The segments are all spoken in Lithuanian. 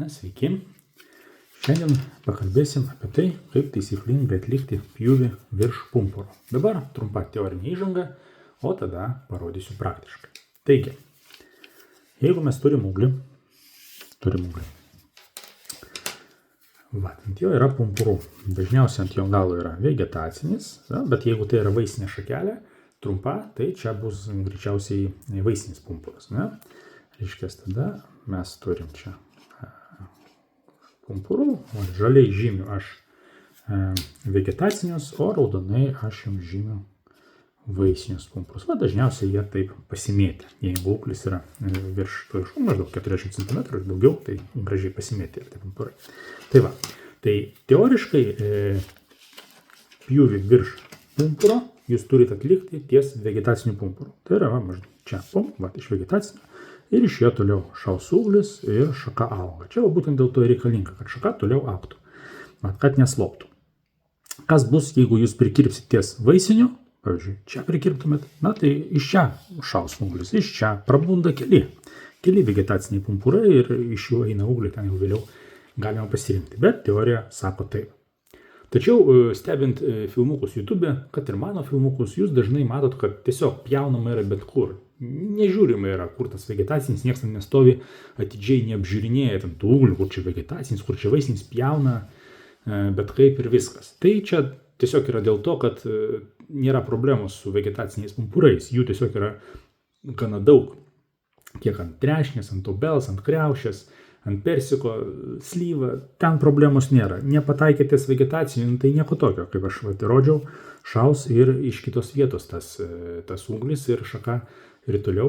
Sveiki. Šiandien pakalbėsim apie tai, kaip taisyklingai atlikti pjūvį virš pumpuro. Dabar trumpa teorinė įžanga, o tada parodysiu praktiškai. Taigi, jeigu mes turim uglį, ant jo yra pumpurų. Dažniausiai ant jo galo yra vegetacinis, bet jeigu tai yra vaisinė šakelė, trumpa, tai čia bus greičiausiai vaisinis pumpuras. Reiškia, tada mes turim čia pumpurų, o žaliai žymiu aš vegetacinius, o raudonai aš jums žymiu vaisinius pumpurus. Dažniausiai jie taip pasimėtė. Jeigu ūglis yra virš maždaug 40 cm ir daugiau, tai gražiai pasimėtė ir tie pumpurai. Tai teoriškai pjūvį virš pumpuro jūs turite atlikti ties vegetaciniu pumpuru. Tai yra maždaug čia, iš vegetacinio. Ir iš jo toliau šaus ūglis ir šaka auga. Čia būtent dėl to reikalinga, kad šaka toliau augtų, kad nesloptų. Kas bus, jeigu jūs prikirpsit ties vaisiniu, pavyzdžiui, čia prikirptumėt, tai iš čia šaus ūglis, iš čia prabunda keli vegetaciniai pumpurai ir iš jų eina ūgliai, ten jau vėliau galima pasirinkti. Bet teorija sako taip. Tačiau stebint filmukus YouTube, kad ir mano filmukus, jūs dažnai matot, kad tiesiog pjaunama yra bet kur. Nežiūrima yra, kur tas vegetacinis, niekas ten nestovi, atidžiai neapžiūrinėja ten tų ūglių, kur čia vegetacinis, kur čia vaisinis, pjauna, bet kaip ir viskas. Tai čia tiesiog yra dėl to, kad nėra problemos su vegetaciniais pumpurais, jų tiesiog yra gana daug. Kiek ant trešnės, ant obels, ant kriaušės, ant persiko, slyva, ten problemos nėra. Nepataikėtės vegetacinių, tai nieko tokio, kaip aš rodžiau, šaus ir iš kitos vietos tas ūglis ir šaka ir toliau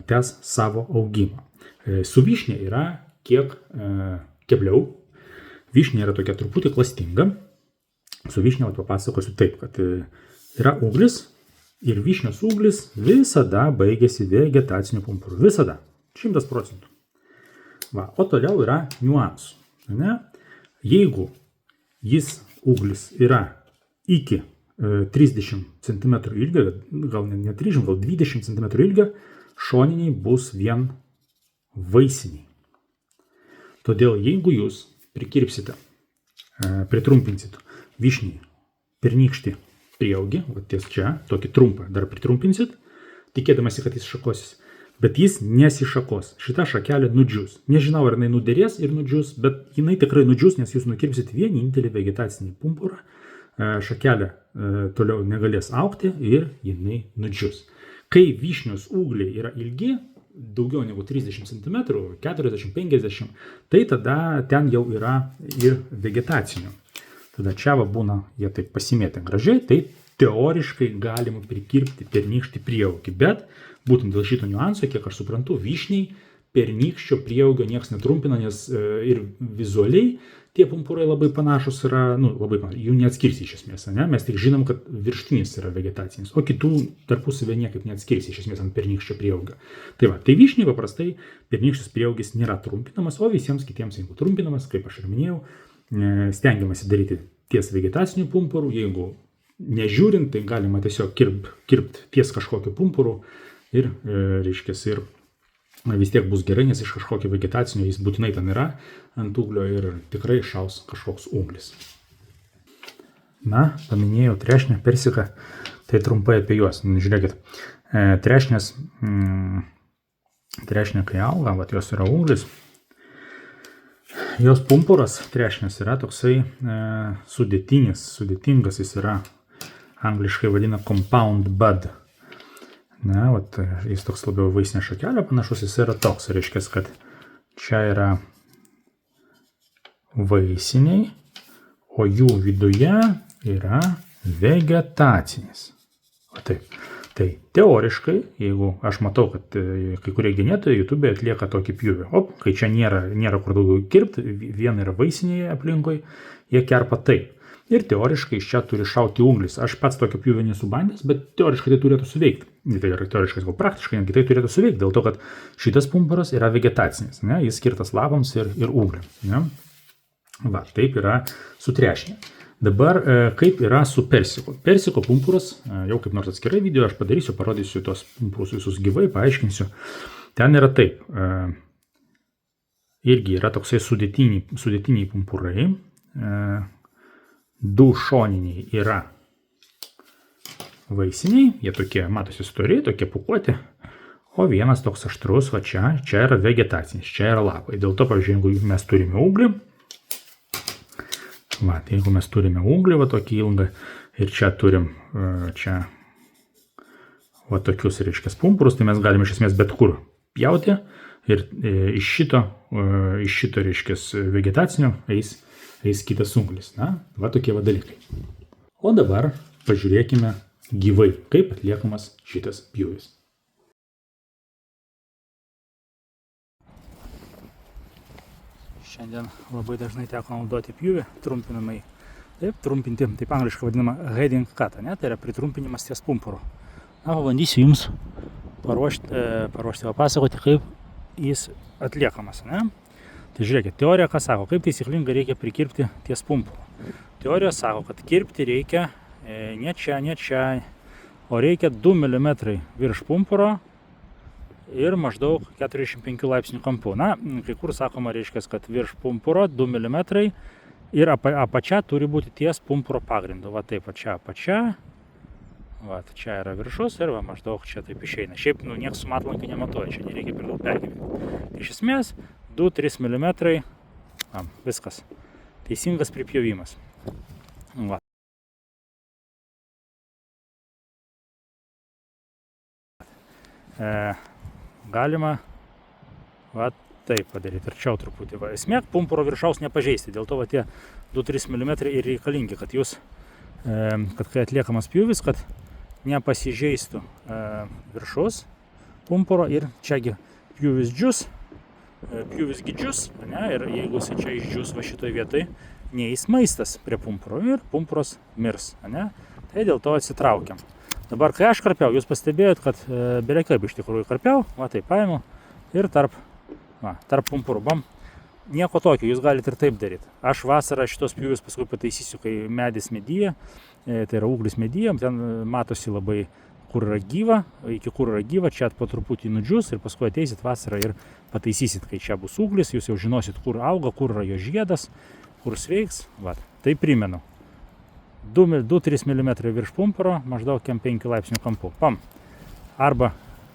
tęs savo augimą. Su vyšnė yra kiek kebliau. Vyšnė yra tokia truputį klastinga. Su vyšnė papasakosiu taip, kad yra ūglis ir vyšnios ūglis visada baigėsi vegetaciniu pumpuru. Visada. 100%. O toliau yra niuansų. Jeigu jis ūglis yra iki 30 cm ilgio, gal ne 30, gal 20 cm ilgio, šoniniai bus vien vaisiniai. Todėl jeigu jūs prikirpsite, pritrumpinsit vyšnį pernykštį prieaugį, ties čia, tokį trumpą dar pritrumpinsit, tikėdamasi, kad jis šakosis, bet jis nesišakos. Šita šakelė nudžius. Nežinau, ar jinai nuderės ir nudžius, bet jinai tikrai nudžius, nes jūs nukirpsit vienintelį vegetacinį pumpurą, šakelė toliau negalės augti ir jinai nudžius. Kai vyšnios ūgliai yra ilgi, daugiau negu 30 cm, 40-50, tai tada ten jau yra ir vegetacinių. Tada čia būna, jie taip pasimėtė gražiai, tai teoriškai galima prikirpti pernykštį prieaugį, bet būtent dėl šito niuanso, kiek aš suprantu, vyšniai pernykščio prieaugio niekas netrumpina, nes ir vizualiai tie pumpurai labai panašus yra, jų neatskirsi iš esmės, mes tik žinom, kad virštinis yra vegetacinis, o kitų tarpusavę niekaip neatskirsi iš esmės ant pernykščio prieaugio. Tai vyšniai paprastai pernykštis prieaugis nėra trumpinamas, o visiems kitiems, jeigu trumpinamas, kaip aš ir minėjau, stengiamasi daryti ties vegetacinių pumpurų, jeigu nežiūrint, tai galima tiesiog kirpti ties kažkokiu pumpuru ir, reiškias, ir vis tiek bus gerai, nes iš kažkokio vegetacinio jis būtinai ten yra ant ūglio ir tikrai šaus kažkoks ūglis. Paminėjau trešnę, persiką, tai trumpai apie juos. Žiūrėkit, trešnė kai auga, jos yra ūglis, jos pumpuras trešnės yra toksai sudėtingas, jis yra angliškai vadina compound bud. Jis toks labiau vaisinė šakelė panašus, jis yra toks, reiškia, kad čia yra vaisiniai, o jų viduje yra vegetacinis. Tai teoriškai, jeigu aš matau, kad kai kurie genėtojai YouTube atlieka tokį pjūvį, kai čia nėra kur daugiau kirpti, vien yra vaisiniai aplinkoje, jie kerpa taip. Ir teoriškai iš čia turi šauti ūglis. Aš pats tokio pjūvio nesu bandęs, bet teoriškai tai turėtų suveikti. Tai yra teoriškai, gal praktiškai, netgi tai turėtų suveikti, dėl to, kad šitas pumpuras yra vegetacinis, jis skirtas lapams ir ūgliam. Taip yra su trešnė. Dabar kaip yra su persiko. Persiko pumpuras, jau kaip nors atskirai video aš padarysiu, parodysiu tos pumpurus visus gyvai, paaiškinsiu. Ten yra taip. irgi yra toksai sudėtiniai pumpurai. 2 šoniniai yra vaisiniai, jie tokie, matosi, stori, tokie pūkuoti, o vienas toks aštrus, va čia yra vegetacinis, čia yra lapai. Dėl to, pavyzdžiui, jeigu mes turime ūglį, va, tai jeigu mes turime ūglį, va tokį ilgą, ir čia turim, čia, va tokius, reiškia, pumpurus, tai mes galime iš esmės bet kur pjauti ir iš šito, reiškia, vegetacinio eis kitas ūglis. Na, va tokie va dalykai. O dabar pažiūrėkime gyvai, kaip atliekamas šitas pjūvis. Šiandien labai dažnai teko naudoti pjūvį trumpinamai. Taip, trumpinti, taip angliškai vadinama heading cut, ne? Tai yra pritrumpinimas ties pumpuru. Na, bandysiu jums papasakoti, kaip jis atliekamas, ne? Tai žiūrėkit, teorija ką sako, kaip taisyklingai reikia prikirpti ties pumpuru. Teorija sako, kad kirpti reikia ne čia, o reikia 2 mm virš pumpuro ir maždaug 45 laipsnių kampu. Na, kai kur sakoma, reiškia, kad virš pumpuro 2 mm ir apačia turi būti ties pumpuro pagrindu. Va taip, apačia, va, čia yra viršus ir va, maždaug čia taip išeina. Šiaip, nieks su matlankiu nematuoja, čia nereikia per daug pergyventi. Iš esmės, 2-3 mm, viskas. Teisingas pripjovimas. Va. Galima va taip padaryti, arčiau truputį. Va, esmė, pumpuro viršaus nepažeisti, dėl to va tie 2-3 mm ir reikalingi, kad jūs, kad kai atliekamas pjūvis, kad nepasižeistų viršus pumpuro ir čiagi pjūvis džius, pjūvis gidžius, ne, ir jeigu jis čia išdžius va šitoj vietai, neįs maistas prie pumpuro ir pumpuras mirs, ne, tai dėl to atsitraukiam. Dabar, kai aš karpiau, jūs pastebėjot, kad belekaip iš tikrųjų karpiau, va taip paėmiau ir tarp pumpurų, bam, nieko tokio, jūs galite ir taip daryti. Aš vasarą šitos pjūvius paskui pataisysiu, kai medis medyje, tai yra ūglis medyje, ten matosi labai, kur yra gyva, iki kur yra gyva, čia po truputį nudžius ir paskui ateisit vasarą ir pataisysit, kai čia bus ūglis, jūs jau žinosit, kur auga, kur yra jo žiedas, kur sveiks, va, tai primenu. 2-3 mm virš pumpuro, maždaug 5 laipsnių kampu. Pam. Arba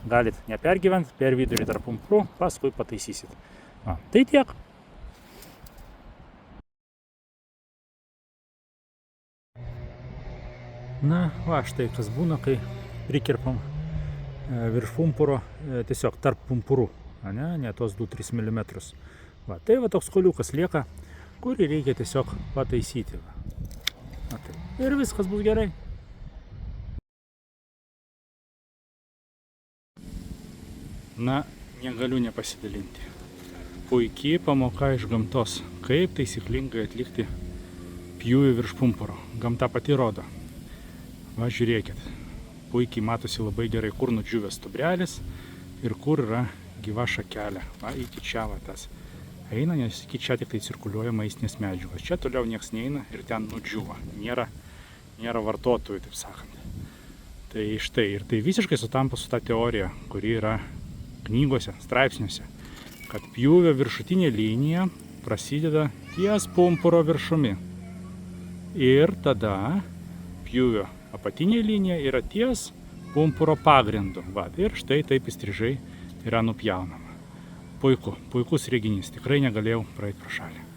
galit nepergyventi, per vidurį tarp pumpurų, paskui pataisysit. Va, tai tiek. Na, va, štai kas būna, kai prikirpam virš pumpuro, tiesiog tarp pumpurų, ne tos 2-3 mm. Va, tai va toks koliukas lieka, kurį reikia tiesiog pataisyti. Va, tai. Ir viskas bus gerai. Na, negaliu nepasidalinti. Puikiai pamoka iš gamtos, kaip taisyklingai atlikti pjūvį virš pumpuro. Gamta pati rodo. Va, žiūrėkit. Puikiai matosi labai gerai, kur nudžiūvęs stubrelis ir kur yra gyva šakelė. Va, iki čia va tas eina, nes iki čia tik tai cirkuliuoja maistinės medžiagos. Čia toliau nieks neina ir ten nudžiūva. Nėra vartotojų, taip sakant. Tai štai, ir tai visiškai sutampa su ta teorija, kuri yra knygose, straipsniuose, kad pjūvio viršutinė linija prasideda ties pumpuro viršumi. Ir tada pjūvio apatinė linija yra ties pumpuro pagrindu. Va, ir štai taip įstrižai yra nupjaunama. Puikus reginys, tikrai negalėjau praeiti pro šalį.